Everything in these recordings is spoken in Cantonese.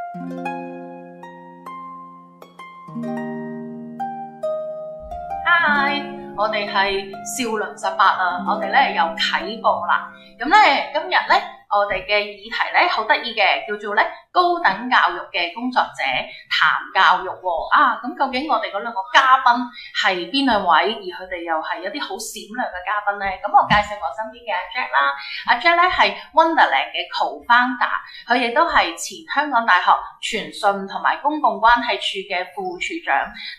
Hi，我哋係少倫18啊，我哋咧又啟播啦。咁咧今日咧我哋嘅議題咧好得意嘅，叫做咧高等教育嘅工作者談教育喎。咁究竟我哋嗰兩個嘉賓係邊兩位？而佢哋又係一啲好閃亮嘅嘉賓咧？咁我介紹我身邊嘅阿 Jack 啦，阿 Jack 咧係 Wonderland 嘅 co-founder， 佢亦都係前香港大學傳訊同埋公共關係處嘅副處長，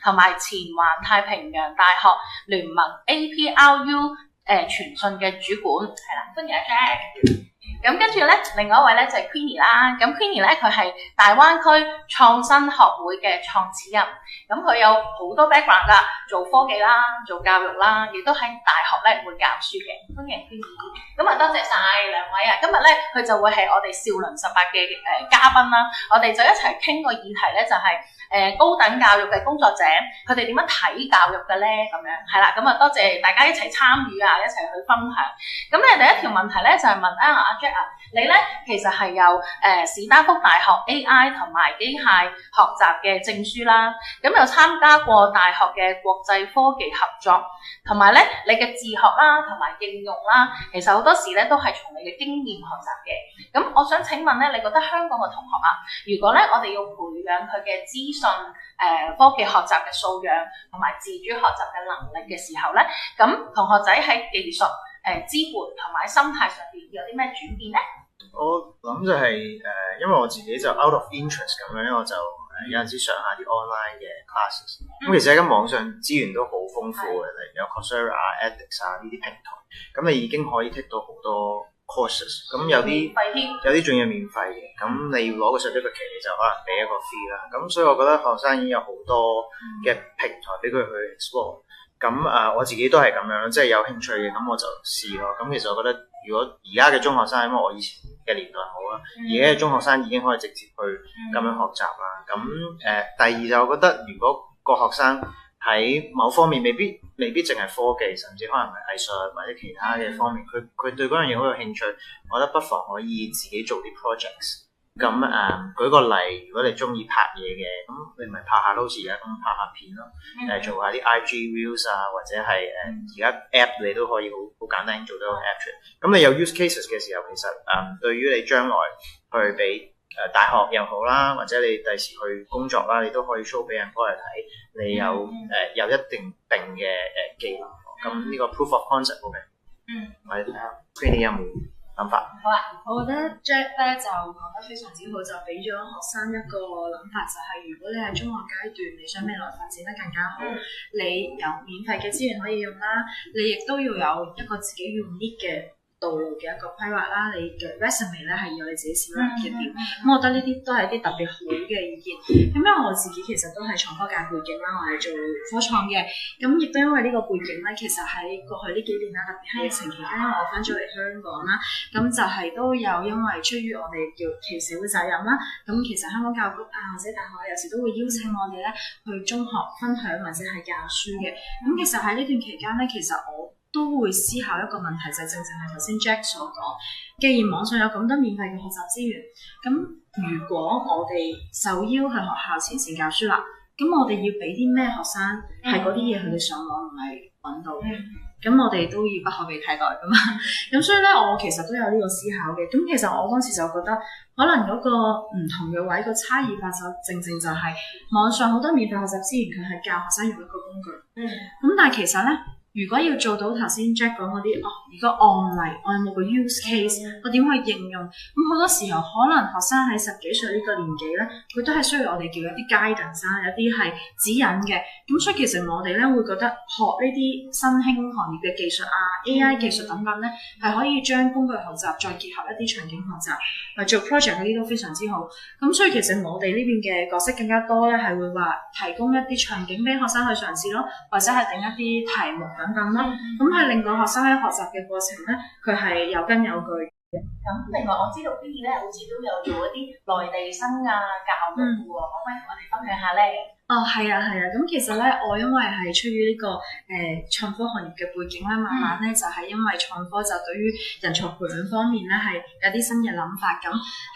同埋前環太平洋大學聯盟 APRU 傳訊嘅主管，係啦，歡迎阿 Jack。咁跟住咧，另外一位咧就係 Queenie 啦。咁 Queenie 咧佢係大灣區創新學會嘅創始人。咁佢有好多 background 噶，做科技啦，做教育啦，亦都喺大學咧會教書嘅。歡迎 Queenie。咁啊，多謝晒兩位啊！今日咧佢就會係我哋少倫18嘅嘉賓啦。我哋就一齊傾個議題咧，就係高等教育嘅工作者，佢哋點樣睇教育嘅咧？咁樣係啦。咁啊，多謝大家一齊參與啊，一齊去分享。咁咧第一條問題咧就係問阿 Jack 啊，你咧其實係有史丹福大學 AI 同埋機械學習嘅證書啦，咁又參加過大學嘅國際科技合作，同埋咧你嘅自學啦同埋應用啦，其實好多時咧都係從你嘅經驗學習嘅。咁我想請問咧，你覺得香港嘅同學啊，如果咧我哋要培養佢嘅資訊科技學習嘅素養同埋自主學習嘅能力嘅時候咧，咁同學仔喺技術支援同埋心態上邊有啲咩轉變咧？我諗就係因為我自己就 out of interest 咁樣，我就有陣時上下啲 online 嘅 classes。咁其實而家網上資源都好豐富嘅，例如有 Coursera、edX 呢啲平台，咁你已經可以 take 到好多 courses。咁有啲仲要免費嘅，咁你要攞個 certificate，你就可能俾一個 fee 啦。咁所以我覺得學生已經有好多嘅平台俾佢去 explore。咁我自己都係咁樣，即係有興趣嘅，咁我就試咯。咁其實我覺得，如果而家嘅中學生，因為我以前嘅年代好啦，而家嘅中學生已經可以直接去咁樣學習啦。咁第二就我覺得，如果個學生喺某方面未必淨係科技，甚至可能係藝術或者其他嘅方面，佢對嗰樣嘢好有興趣，我覺得不妨可以自己做啲 projects。咁舉個例，如果你中意拍嘢嘅，咁你咪拍下 Lucy 啊，咁拍下片咯，做下啲 IG Reels 啊，或者係而家 app 你都可以好簡單做到個 app 出嚟。咁你有 use cases 嘅時候，其實對於你將來去俾大學又好啦，或者你第時去工作啦，你都可以 show 俾人幫你睇，你有一定嘅技能。咁呢個 proof of concept 好嘅。我哋睇下 Queenie 有冇諗法？好啊，我覺得 Jack 咧就講得非常之好，就俾咗學生一個諗法，就係如果你喺中學階段，你想未來發展得更加好，你有免費嘅資源可以用啦，你亦都要有一個自己 unique 嘅道路嘅一個規劃啦，你嘅 resume 咧係要你自己寫嘅點，咁我覺得呢啲都係一啲特別好嘅意見。咁因為我自己其實都係創科界背景啦，我係做科創嘅，咁亦都因為呢個背景咧，其實喺過去呢幾年啦，特別喺疫情期間，因為我翻咗嚟香港啦，咁就係都有因為出於我哋叫其社會責任啦，咁其實香港教育局或者大學有時都會邀請我哋咧去中學分享或者係教書嘅。咁其實喺呢段期間咧，其實我都會思考一個問題，就正正係頭先 Jack 所講，既然網上有咁多免費嘅學習資源，咁如果我哋受邀去學校前線教書啦，咁我哋要俾啲咩學生係嗰啲嘢佢哋上網唔係揾到嘅，咁我哋都要不可被替代噶嘛。咁所以咧，我其實都有呢個思考嘅。咁其實我當時就覺得，可能嗰個唔同嘅位個差異化就正正就係網上好多免費學習資源，佢係教學生用一個工具。咁但係其實咧，如果要做到頭先 Jack 講嗰啲，如果案例，我有冇個 use case，我點去應用？咁好多時候可能學生喺10幾歲呢個年紀咧，佢都係需要我哋叫一啲 guidance，有啲係指引嘅。咁所以其實我哋咧會覺得學呢啲新興行業嘅技術AI 技術等等咧，係可以將工具學習再結合一啲場景學習，做 project 嗰啲都非常之好。咁所以其實我哋呢邊嘅角色更加多咧，係會話提供一啲場景俾學生去嘗試咯，或者係定一啲題目等等啦，咁係令到學生喺學習嘅過程咧，佢係有根有據嘅。咁另外我知道 Queenie 咧，好似都有做一啲內地生教育嘅喎，可唔可以同我哋分享下咧？係啊，咁其實咧，我因為係出於呢個創科行業嘅背景咧，慢慢咧就係因為創科就對於人才培養方面咧係有啲新嘅諗法，咁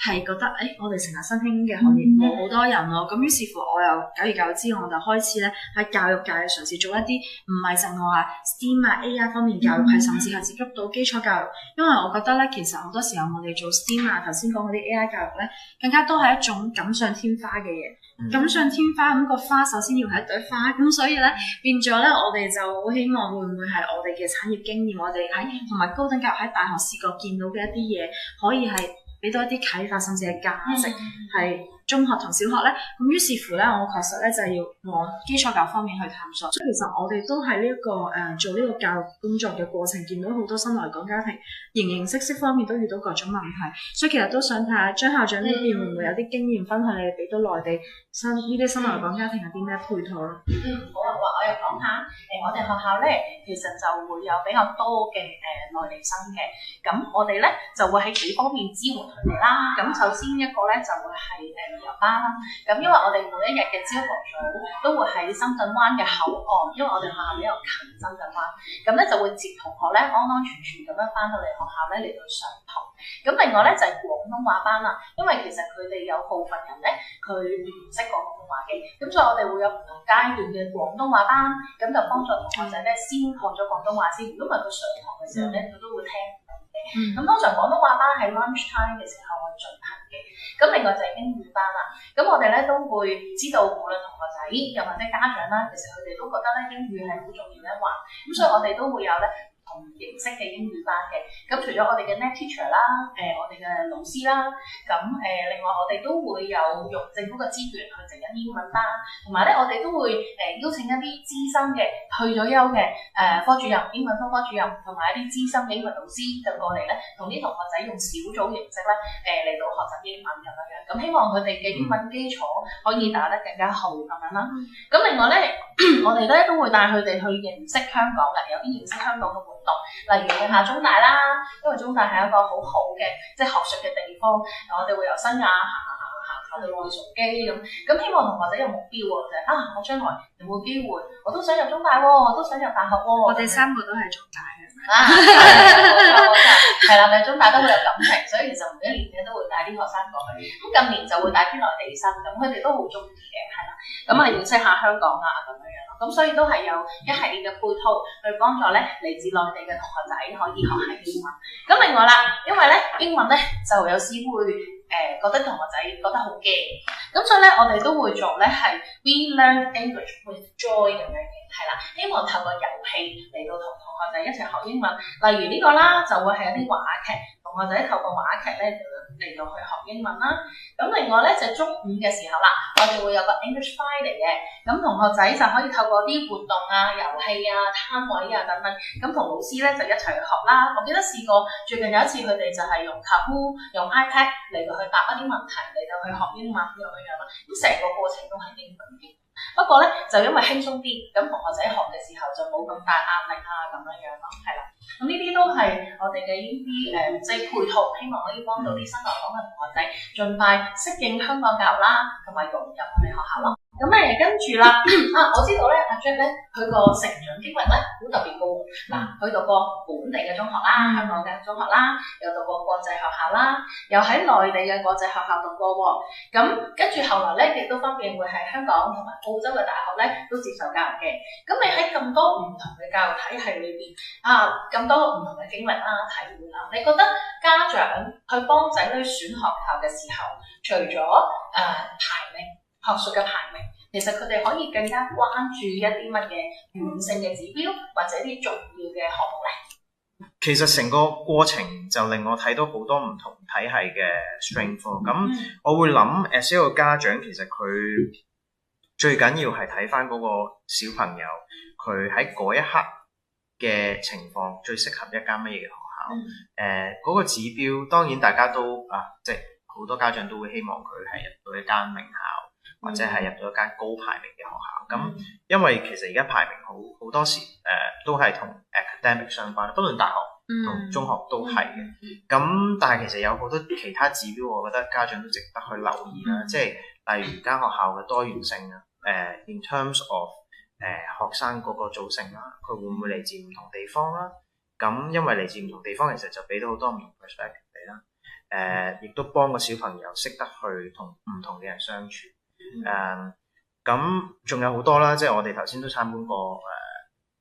係覺得我哋成日新興嘅行業冇好多人咯，咁於是乎我又久而久之我就開始咧喺教育界嘗試做一啲唔係淨係話 STEAM 啊 AI 方面教育，係甚至係接觸到基礎教育，因為我覺得咧其實好多時候我哋做 STEAM 啊頭先講嗰啲 AI 教育咧，更加多係一種錦上添花嘅嘢。錦上添花，咁個花首先要係一朵花，咁所以咧變咗咧，我哋就好希望會唔會係我哋嘅產業經驗，我哋喺同埋高等教育喺大學試過見到嘅一啲嘢，可以係俾到一啲啟發，甚至係價值，係中學同小學咧。咁於是乎咧，我確實咧就係要往基礎教育方面去探索。所以其實我哋都喺呢一個做呢個教育工作嘅過程，見到好多新來港家庭形形色色方面都遇到各種問題，所以其實都想睇下張校長呢邊會唔會有啲經驗分享，你哋俾到內地呢啲新來港家庭有啲咩配套咯？好啊，我又講下我哋學校咧，其實就會有比較多嘅內地生嘅，咁我哋咧就會喺幾方面支援佢哋啦。咁首先一個咧就會係旅遊巴啦。咁因為我哋每一日嘅朝頭早都會喺深圳灣嘅口岸，因為我哋學校比較近深圳灣，咁咧就會接同學咧安安全全咁樣翻到嚟學校咧嚟到上堂。咁另外咧就係廣東話班啦，因為其實佢哋有部分人咧佢唔識講廣東話嘅，咁所以我哋會有唔同階段嘅廣東話班，咁就幫助同學仔咧先學咗廣東話先，如果唔係佢上堂嘅時候咧佢都會聽唔到嘅。咁通常廣東話班喺 lunch time 嘅時候會進行嘅。咁另外就係英語班啦，咁我哋咧都會知道無論同學仔又或者家長啦，其實佢哋都覺得咧英語係好重要一環，咁所以我哋都會有咧同形式嘅英語班嘅。咁除咗我哋嘅 net teacher 啦，我哋嘅老師啦，咁另外我哋都會有用政府嘅資源去整緊英文班，同埋咧我哋都會邀請一啲資深嘅退咗休嘅科主任、英文科主任，同埋一啲資深嘅英文老師就過嚟咧，同啲同學仔用小組形式咧嚟到學習英文咁樣樣。咁希望佢哋嘅英文基礎可以打得更加好咁樣啦。咁另外咧，我哋咧都會帶佢哋去認識香港嘅，有啲認識香港嘅活動，例如去下中大啦，因為中大係一個好好嘅即係學術嘅地方，我哋會由新亞行到去崇基咁希望同學仔有目標喎，就係我將來有冇機會，我都想入中大喎，我都想入大學喎。我哋三個都係中大嘅。冇錯，係啦，咪中大都會有感情，所以其實每一年咧都會帶啲學生過去。咁近年就會帶啲內地生，咁佢哋都好中意嘅，係啦。咁認識下香港啊咁樣樣咯。咁所以都係有一系列嘅配套去幫助咧嚟自內地嘅同學仔可以學下英文。咁另外啦，因為咧英文咧就有時會覺得同學仔覺得好驚，咁所以咧我哋都會做咧係 We Learn English with Joy 咁樣嘅，係啦，希望透過遊戲嚟到同同學仔一齊學英文。例如呢個啦，就會係一啲話劇，同學仔透過話劇咧嚟到去學英文啦。咁另外咧就中午嘅時候啦，我哋會有個 English Friday 嘅，咁同學仔就可以透過啲活動啊、遊戲啊、攤位啊等等，咁同老師咧就一齊去學啦。我記得試過最近有一次佢哋就係用 Kahoot 用 iPad 嚟到去答一啲問題嚟到去學英文咁樣啦。咁成個過程都係英文嘅，不過咧就因為輕鬆啲，咁同學仔學嘅時候就冇咁大壓力啊咁樣樣咯，係啦。咁呢啲都係我哋嘅呢啲即係配套，希望可以幫到啲新來港嘅同學仔盡快適應香港教育啦，同埋融入我哋學校咯。咁跟住啦，我知道咧，阿 Jack 咧，佢個成長經歷咧好特別高。佢讀過本地嘅中學啦，香港嘅中學啦，又讀過國際學校啦，又喺內地嘅國際學校讀過喎。咁跟住後來咧，亦都分別會喺香港同埋澳洲嘅大學咧都接受教育嘅。咁你喺咁多唔同嘅教育體系裏邊咁多唔同嘅經歷啦、體會啦，你覺得家長去幫仔女選學校嘅時候，除咗排名、學術嘅排名，其實佢哋可以更加關注一啲乜嘢軟性嘅指標，或者啲重要嘅項目咧？其實成個過程就令我睇到好多唔同體系嘅 strength。咁我會諗，as 一個家長，其實佢最緊要係睇翻嗰個小朋友，佢喺嗰一刻嘅情況最適合一間乜嘢嘅學校。嗰個指標當然大家都即係好多家長都會希望佢係入到一間名校，或者係入到一間高排名嘅學校。咁因為其實而家排名好多時都係同 academic 相關，不論大學同中學都係嘅。咁但係其實有好多其他指標，我覺得家長都值得去留意啦。即係例如間學校嘅多元性啊， in terms of 學生嗰個組成啦，佢會唔會嚟自唔同地方啦？咁因為嚟自唔同地方，其實就俾到好多唔同 perspective 你啦。亦都幫個小朋友識得去同唔同嘅人相處。咁仲有好多啦，即係我哋頭先都參觀過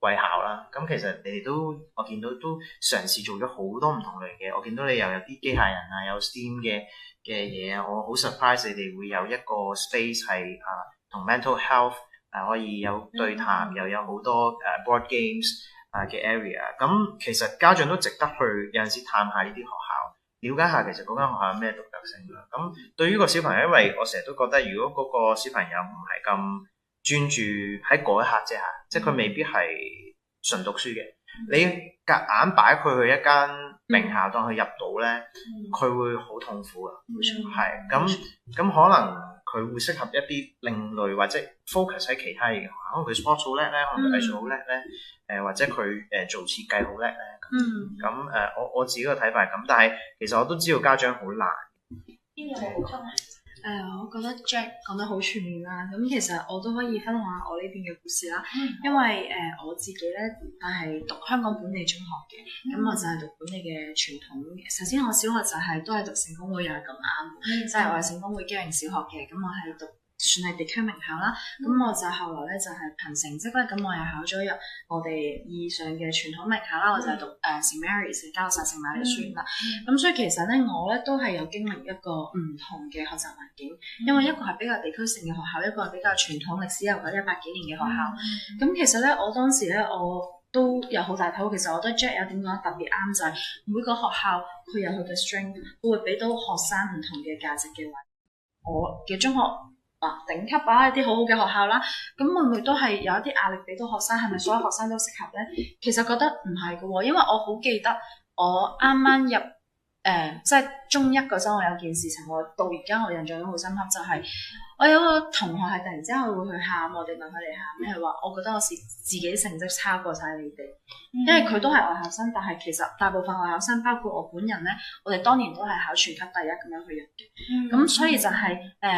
貴校啦。咁其實你哋都我見到都嘗試做咗好多唔同類嘅。我見到你又有啲機械人啊，有 STEAM 嘅嘢啊。我好 surprise 你哋會有一個 space 係同 mental health 可以有對談，又有好多board games 嘅 area。咁其實家長都值得去有陣時探下呢啲學校，了解下其實嗰間學校有咩獨特性啦。咁對於個小朋友，因為我成日都覺得，如果嗰個小朋友唔係咁專注喺嗰一刻之下，即係佢未必係純讀書嘅。你夾硬擺佢去一間名校，當佢入到咧，佢會好痛苦嘅。係咁可能佢會適合一啲另類或者 focus 喺其他嘢嘅學校，可能佢 sports 好叻咧，可能佢藝術好叻咧，或者佢做設計好叻咧。咁我自己個睇法係咁，但係其實我都知道家長好難。邊個嚟補充啊？我覺得 Jack 講得好全面啦。咁其實我都可以分享下我呢邊嘅故事啦。因為我自己咧，係讀香港本地中學嘅，咁我就係讀本地嘅傳統嘅。首先我小學就都係讀聖公會，又係咁啱，即係我係聖公會基榮小學嘅，咁我係讀算係地區名校啦。咁我就後來咧就係憑成績咧，咁我又考咗入我哋以上嘅傳統名校啦。我就係讀St Mary's 加薩聖瑪利書院啦。咁所以其實咧，我咧都係有經歷一個唔同嘅學習環境，因為一個係比較地區性嘅學校，一個係比較傳統歷史悠久100幾年嘅學校。咁其實咧，我當時咧我都有好大體會。其實我覺得 Jack 有點講得特別啱，就係每個學校佢有佢嘅 strength，會俾到學生唔同嘅價值嘅位。我嘅中學頂級一啲好好嘅學校啦，咁會唔會都係有一啲壓力俾到學生？係咪所有學生都適合咧？其實覺得唔係嘅喎，因為我好記得我啱啱入即係中一嗰陣，我有件事情，我到而家我印象都好深刻，就係我有個同學係突然之間佢會去喊，我哋問佢哋喊咩，佢話我覺得我自己成績差過晒你哋，因為佢都係外校生，但係其實大部分外校生，包括我本人咧，我哋當年都係考全級第一咁樣去入嘅。咁所以就係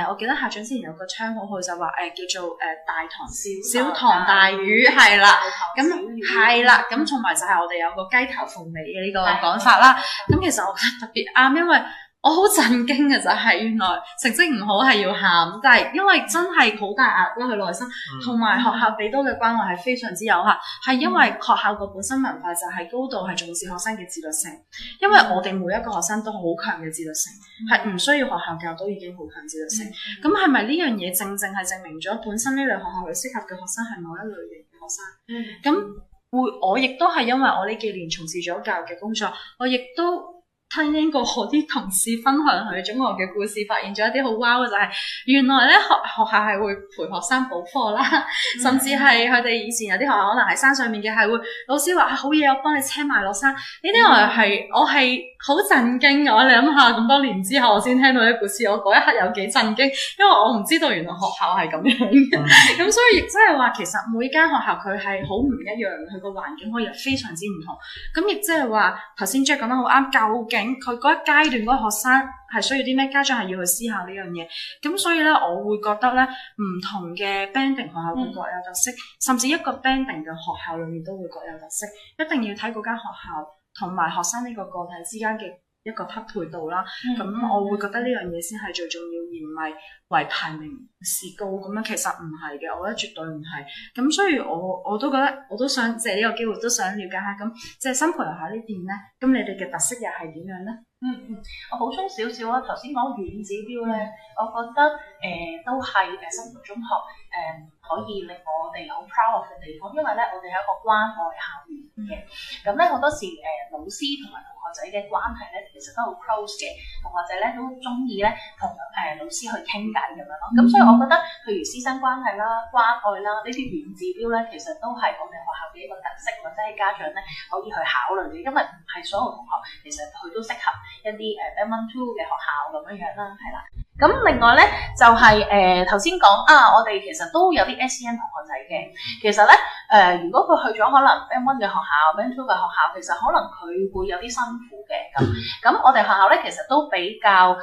我記得校長之前有個窗好好，就話叫做大唐小唐大魚，係啦，咁係啦，咁同埋就係我哋有個雞頭鳳尾嘅呢個講法啦。咁其實我覺得特別啱，因為我好震驚嘅就係原來成績唔好係要喊，但係因為真係好大壓力，佢內心同埋學校俾到嘅關懷係非常之有限，係因為學校個本身文化就係高度係重視學生嘅自律性，因為我哋每一個學生都好強嘅自律性，係唔需要學校教都已經好強自律性。咁係咪呢樣嘢正正係證明咗本身呢類學校佢適合嘅學生係某一類型嘅學生？咁我亦都係因為我呢幾年從事咗教育嘅工作，我亦都聽過我啲同事分享佢中學嘅故事，發現咗一啲好 wow 嘅，就係原來咧學校係會陪學生補課啦，甚至係佢哋以前有啲學校可能喺山上面嘅，係會老師話好嘢，我幫你車埋落山。呢啲我係好震驚嘅。你諗下咁多年之後，我先聽到啲故事，我嗰一刻有幾震驚，因為我唔知道原來學校係咁樣嘅。咁所以亦即係話，其實每間學校佢係好唔一樣，佢個環境可以非常之唔同。咁亦即係話，頭先 Jack 講得好啱，究竟佢嗰一階段嗰個學生係需要啲咩？家長係要去思考呢樣嘢。咁所以咧，我會覺得咧，唔同嘅 banding 學校會各有特色，甚至一個 banding 嘅學校裏面都會各有特色。一定要睇嗰間學校同埋學生呢個個體之間嘅一個匹配度啦。咁我會覺得呢樣嘢先係最重要，而唔係為排名是高咁樣。其實唔係嘅，我覺得絕對唔係。咁所以我都覺得，我都想借呢個機會，都想了解下咁，即係新培學校呢邊咧，咁你哋嘅特色又係點樣咧？我補充少少啦。頭先講軟指標咧，我覺得都係新培中學可以令我哋好 proud 嘅地方，因為咧我哋係一個關愛校園嘅。咁咧好多時老師同埋同學仔嘅關係咧，其實都好 close 嘅，同學仔咧都中意咧同老師去傾偈咁樣咯。咁所以我覺得，譬如師生關係啦、關愛啦，呢啲軟指標咧，其實都係我哋學校嘅一個特色，或者係家長咧可以去考慮嘅，因為唔係所有同學其實佢都適合一啲Band 1 2嘅學校咁樣樣啦，係啦。咁另外咧就係頭先講我哋其實都有啲 SEN 同學仔嘅。其實咧如果佢去咗可能 Band 1嘅學校、Band 2嘅學校，其實可能佢會有啲辛苦嘅咁。我哋學校咧其實都比較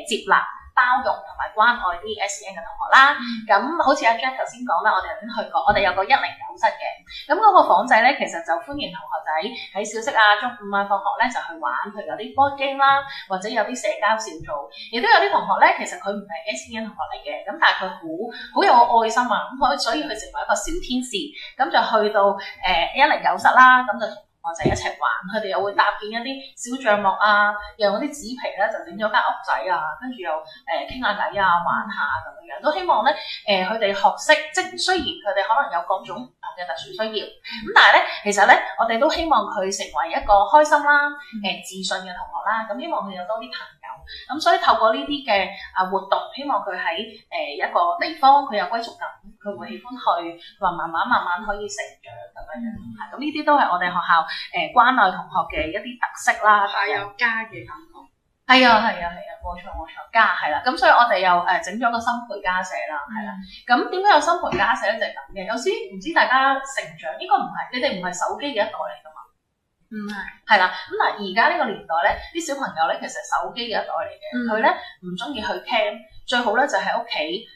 接納包容同埋關愛啲 SEN 嘅同學啦。咁好似阿 Jack 頭先講啦，我哋頭先去過，我哋有個109室嘅，咁嗰個房仔咧，其實就歡迎同學仔喺小息啊、中午啊放學咧就去玩，譬如有啲 board game 啦，或者有啲社交小組，亦都有啲同學咧，其實佢唔係 SEN 同學嚟嘅，咁但係佢好有愛心啊，咁所以佢成為一個小天使，咁就去到109室啦，咁就同學仔一齊玩，佢哋又會搭建一啲小帳幕啊，又用啲紙皮咧就整咗間屋仔啊，跟住又傾下偈啊，玩下咁樣，都希望咧佢哋學識，即雖然佢哋可能有各種唔同嘅特殊需要，咁但係咧其實咧我哋都希望佢成為一個開心啦、自信嘅同學啦，咁希望佢有多啲朋友，咁所以透過呢啲嘅活動，希望佢喺一個地方佢有歸屬感，佢會喜歡去，同埋慢慢可以成長咁樣，咁呢啲都係我哋學校關愛同學嘅一啲特色啦，係有家嘅感覺。係啊，冇錯，家係啦，咁所以我哋又整咗個新培家社啦，係啦，咁點解有新培家社咧？就係咁嘅，有時唔知大家成長應該唔係，你哋唔係手機嘅一代嚟㗎嘛？唔係，係啦，咁嗱而家呢個年代咧，啲小朋友咧其實手機嘅一代嚟嘅，佢咧唔中意去 camp，最好咧就喺屋企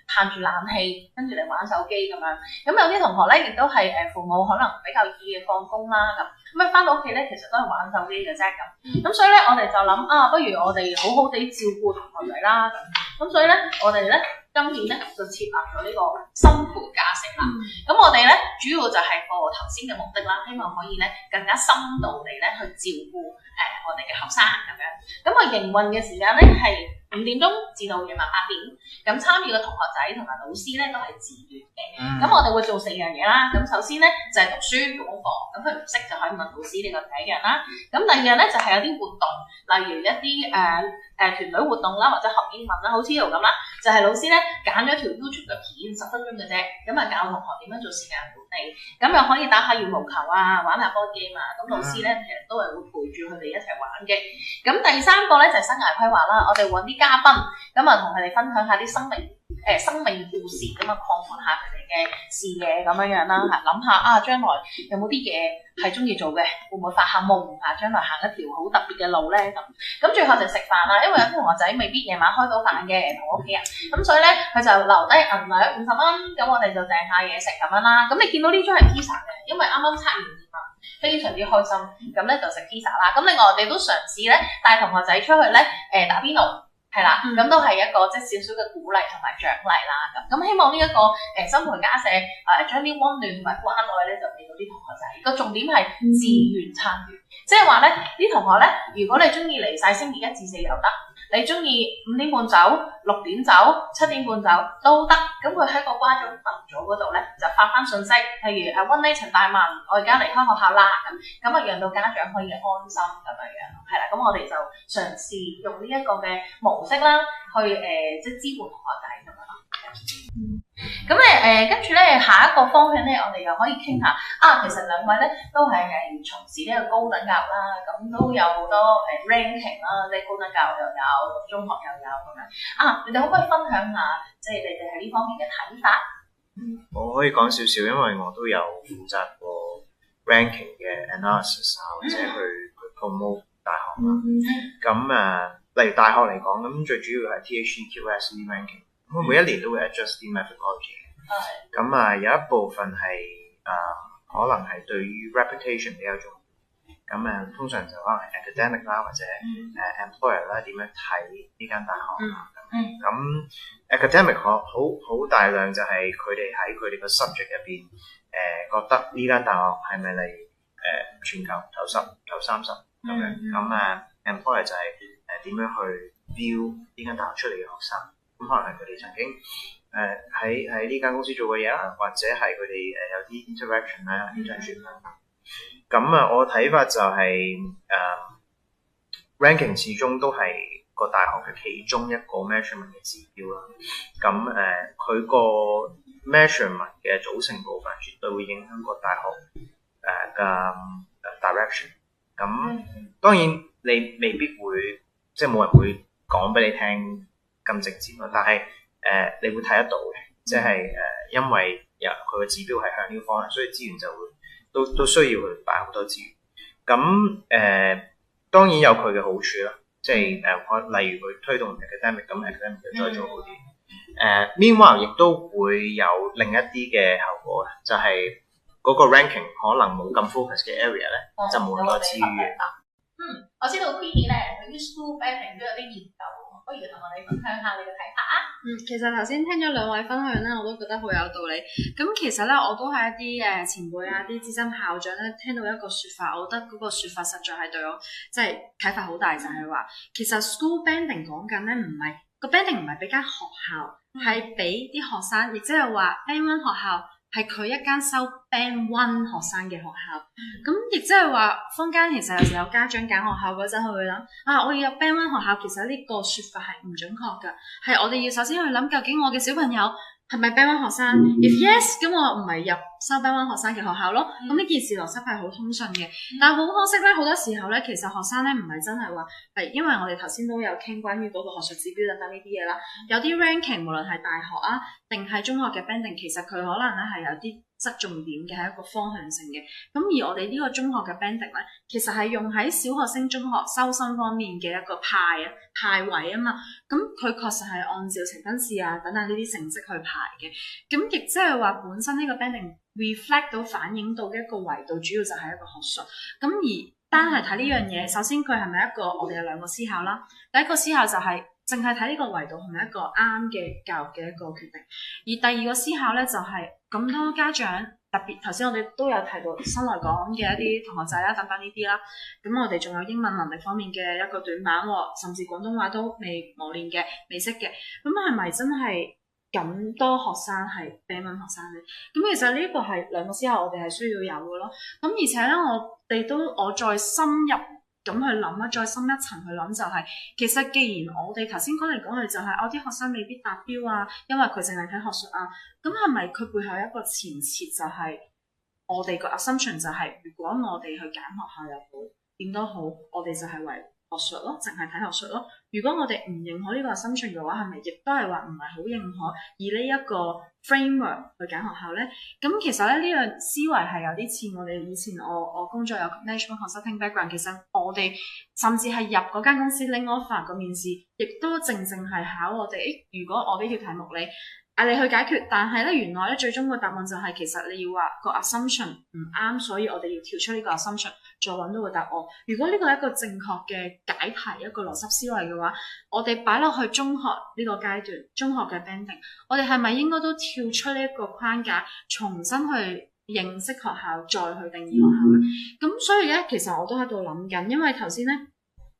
嘆住冷氣，跟住嚟玩手機咁樣。咁有啲同學咧亦都係父母可能比較夜放工啦咁啊翻到屋企咧其實都係玩手機嘅啫咁。咁所以咧我哋就諗不如我哋好好地照顧同學仔啦咁所以咧我哋咧今年咧就設立咗呢個新培家社啦。咁我哋咧主要就係個頭先嘅目的啦，希望可以咧更加深度地咧去照顧我哋嘅學生咁樣。咁營運嘅時間咧係5點鐘至到夜晚8點，咁參與嘅同學仔同埋老師咧都係自願嘅。咁我哋會做4樣嘢啦。咁首先咧就係讀書做功課，咁佢唔識就可以問老師呢個第一樣啦。咁第二樣咧就係有啲活動，例如一啲團隊活動啦，或者學英文啦，好似呢度咁啦，就係老師咧揀咗條 YouTube 嘅片10分鐘嘅啫，咁教同學點樣做時間管理，咁又可以打下羽毛球啊，玩下 board game 啊，咁老師咧其實都係會陪住佢哋一齊玩嘅。咁第3個咧就係生涯規劃啦，我哋揾啲嘉賓，咁同佢哋分享下啲生命故事，咁擴闊下佢哋嘅視野咁樣啦，諗下將來有冇啲嘢係中意做嘅，會唔會發下夢將來行一條好特別嘅路咧咁最後就食飯啦，因為有啲同學仔未必夜晚開到飯嘅同屋企人，咁所以咧佢就留低銀兩50蚊，咁我哋就訂下嘢食咁樣啦。咁你見到呢張係 pizza 嘅，因為啱啱測完驗啊，非常之開心，咁咧就食 pizza 啦。咁另外我哋都嘗試咧帶同學仔出去咧打邊爐。係啦，咁都係一個即係少少嘅鼓勵同埋獎勵啦。咁希望呢一個新培家社將啲溫暖同埋關愛咧，就俾到啲同學仔。個重點係自願參與，即係話咧啲同學咧，如果你中意嚟晒星期1至4又得，你中意5點半走、6點走、7點半走都得。咁佢喺個瓜種群組嗰度咧，就發翻信息，譬如溫妮陳大文，我而家離開學校啦，咁讓到家長可以安心咁樣。係啦，咁我哋就嘗試用呢一個嘅模式啦，去即係支援同學仔咁樣咯。咁跟住咧下一個方向咧，我哋又可以傾下其實兩位咧都係從事呢個高等教育啦，咁都有好多ranking 啦，即係高等教育又有，中學又有咁樣。你哋可唔可以分享下，即係你哋喺呢方面嘅睇法？我可以講少少，因為我都有負責過 ranking 嘅 analysis 或者去 promote 大學啦。咁例如大學嚟講，咁最主要係 THEQS ranking。咁每一年都會 adjust 啲 methodology 嘅。咁有一部分係可能係對於 reputation 比較重要。咁通常就可能係 academic 啦，或者employer 啦點樣睇呢間大學啦。咁 academic 好大量就係佢哋喺佢哋個 subject 入邊覺得呢間大學係咪嚟全球頭10、頭30咁樣。咁employer 就係點樣去 view 呢間大學出嚟嘅學生。咁可能係佢哋曾經喺呢間公司做過嘢啦，或者係佢哋有啲 interaction 啦、internship 啦。咁我睇法就係ranking 始終都係個大學嘅其中一個 measurement 嘅指標啦。咁佢個 measurement 嘅組成部分絕對會影響個大學嘅direction。咁當然你未必會即係冇人會講俾你聽咁直接咯，但係你會睇得到嘅，即係因為佢嘅指標係向呢個方向，所以資源就會都需要去擺好多資源。咁當然有佢嘅好處啦，即係例如佢推動 academic 咁 academic 再做好啲。meanwhile 亦都會有另一啲嘅後果嘅，就係、嗰個 ranking 可能冇咁 focus 嘅 area 咧，就冇咁多資源。我知道 Queenie 咧對於 school banding 都有啲研究，不如同我哋分享下你嘅睇法啊？其實頭先聽咗兩位分享咧，我都覺得好有道理。咁其實咧，我都係一啲前輩啊、啲資深校長咧，聽到一個説法，我覺得嗰個説法實在係對我即係啟發好大，就係話其實 school banding 講緊咧唔係個 banding 唔係俾間學校，係俾啲學生，亦即係話 Band 1學校係佢一間收 Band 1學生嘅學校。咁亦即係話坊間其實有時候家長揀學校嗰陣，佢會諗我要入 Band 1學校，其實呢個説法係唔準確㗎，係我哋要首先去諗究竟我嘅小朋友係咪 Band 1學生？If yes，咁我唔係入收 Band 1學生嘅學校咯。咁呢件事邏輯係好通順嘅，但係好可惜咧，好多時候咧，其實學生咧唔係真係話係，因為我哋頭先都有傾關於嗰個學術指標等等呢啲嘢啦。有啲 ranking 無論係大學啊定係中學嘅 banding， 其實佢可能咧係有啲側重點嘅，係一個方向性嘅。咁而我哋呢個中學嘅 banding 咧，其實係用喺小學升中學收生方面嘅一個派位啊嘛。咁佢確實係按照呈分試啊等等呢啲成績去排嘅。咁亦即係話本身呢個 banding reflect 到反映到嘅一個維度，主要就係一個學術。咁而單係睇呢樣嘢，首先佢係咪一個我哋有兩個思考啦。第一個思考就係淨係睇呢個維度係咪一個啱嘅教育嘅一個決定。而第二個思考咧就係咁多家長，特別頭先我哋都有提到新來港嘅一啲同學仔啦等等呢啲啦。咁我哋仲有英文能力方面嘅一個短板喎，甚至廣東話都未磨練嘅、未識嘅。咁係咪真係咁多學生係 Band 1學生咧？咁其實呢個係兩個思考，我哋係需要有嘅咯。咁而且咧，我再深入咁去諗啦，再深一層去諗就係、其實既然我哋頭先講嚟講去就係我啲學生未必達標啊，因為佢淨係睇學術啊，咁係咪佢背後有一個前設就係我哋個 assumption 就係、如果我哋去揀學校又好點都好，我哋就係為學術咯，淨係睇學術咯。如果我哋唔認可呢個 assumption 嘅話，係咪亦都係話唔係好認可以呢一個 framework 去揀學校咧？咁其實咧呢樣思維係有啲似我哋以前我工作有 management consulting background， 其實我哋甚至係入嗰間公司拎 offer 個面試，亦都正係考我哋。如果我俾條題目你去解決，但係咧原來咧最終個答案就係、其實你要話個 assumption 唔啱，所以我哋要跳出呢個 assumption， 再揾到個答案。如果呢個係一個正確嘅解題，一個邏輯思維嘅話，我哋擺落去中學呢個階段，中學嘅 banding， 我哋係咪應該都跳出呢一個框架，重新去認識學校，再去定義學校咧？咁所以咧，其實我都喺度諗緊，因為頭先咧。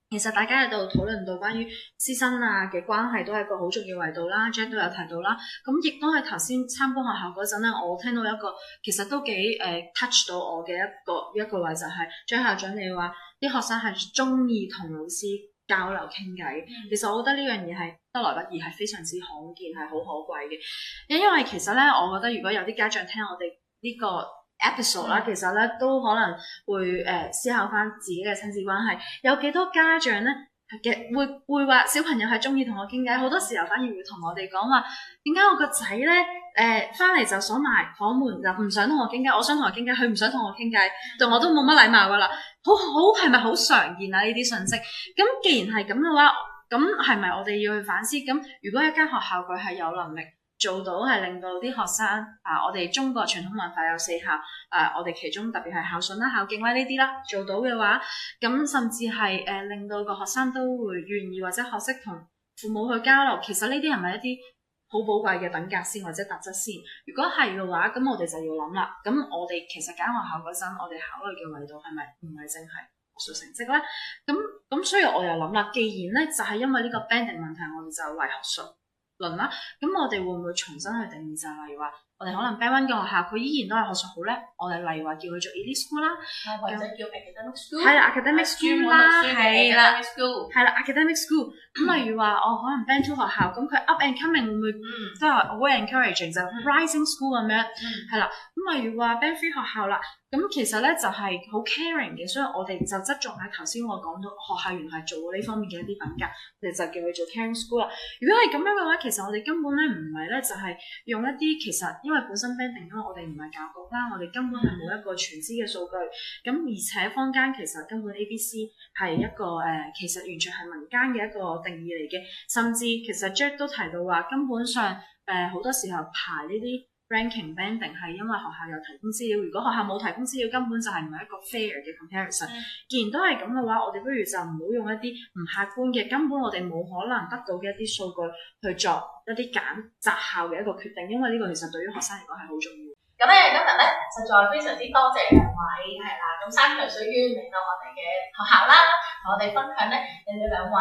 其實大家喺度討論到關於師生啊嘅關係，都係一個好重要維度啦。Jack 都有提到啦，咁亦都係頭先參觀學校嗰陣咧，我聽到一個其實都幾touch 到我嘅一個位，就係張校長你話啲學生係中意同老師交流傾偈。其實我覺得呢樣嘢係得來不易，係非常之罕見，係好可貴嘅。因為其實咧，我覺得如果有啲家長聽我哋呢個episode 啦，其實咧都可能會思考翻自己嘅親子關係，有幾多家長咧會話小朋友係中意同我傾偈，好多時候反而會同我哋講話，點解我個仔咧翻嚟就鎖埋房門，就唔想同我傾偈，我想同我傾偈，佢唔想同我傾偈，對我都冇乜禮貌噶啦，好係咪好常見啊呢啲信息？咁既然係咁嘅話，咁係咪我哋要去反思？咁如果一間學校佢係有能力做到係令到啲學生我哋中國傳統文化有4孝我哋其中特別係孝順啦、孝敬啦呢啲啦，做到嘅話，咁甚至係令到個學生都會願意或者學識同父母去交流。其實呢啲係咪一啲好寶貴嘅品格先或者特質先？如果係嘅話，咁我哋就要諗啦。咁我哋其實揀學校嗰陣，我哋考慮嘅維度係咪唔係淨係學術成績咧？咁所以我又諗啦，既然咧就係因為呢個 banding 問題，我哋就為學術論啦，咁我哋會唔會重新去定義？就例如話，我哋可能 Band 1嘅學校，佢依然都係學術好叻，我哋例如話叫佢做 elite school 啦，或者叫 academic school， 係啦 academic school 啦，係啦 academic school。咁例如話，可能 Band 2學校，咁佢 up and coming 會唔會都係好 encouraging，就 rising school 咁樣，係啦。咁例如話 Band 3學校啦，咁其實咧就係好 caring 嘅，所以我哋就側重喺頭先我講到學校原來係做過呢方面嘅一啲品格，我哋就叫佢做 caring school 啦。如果係咁樣嘅話，其實我哋根本咧唔係咧就係用一啲其實因為本身 banding 啦，我哋唔係教局啦，我哋根本係冇一個全知嘅數據。咁而且坊間其實根本 ABC 係一個其實完全係民間嘅一個定義嚟嘅，甚至其實 Jack 都提到話根本上好多時候排呢啲ranking banding 係因為學校有提供資料，如果學校冇提供資料，根本就係唔係一個 fair 嘅 comparison。既然都係咁嘅話，我哋不如就唔好用一啲唔客觀嘅，根本我哋冇可能得到嘅一啲數據去作一啲擇校嘅一個決定，因為呢個其實對於學生嚟講係好重要。咁咧今日咧實在非常之多謝兩位係啦，咁山長水遠嚟到我哋嘅學校啦，同我哋分享咧你哋兩位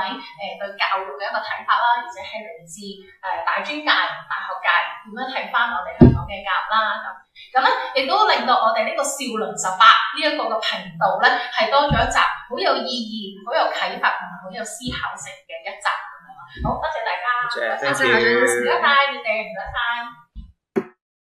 對教育嘅一個睇法啦，而且係嚟自大專界、大學界點樣睇翻我哋香港嘅教育啦咁咧，亦都令到我哋呢個少倫18呢一個嘅頻道咧係多咗一集好有意義、好有啟發同埋好有思考性嘅一集咁樣。好多謝大家，多謝，拜拜，唔該晒，你哋唔該晒。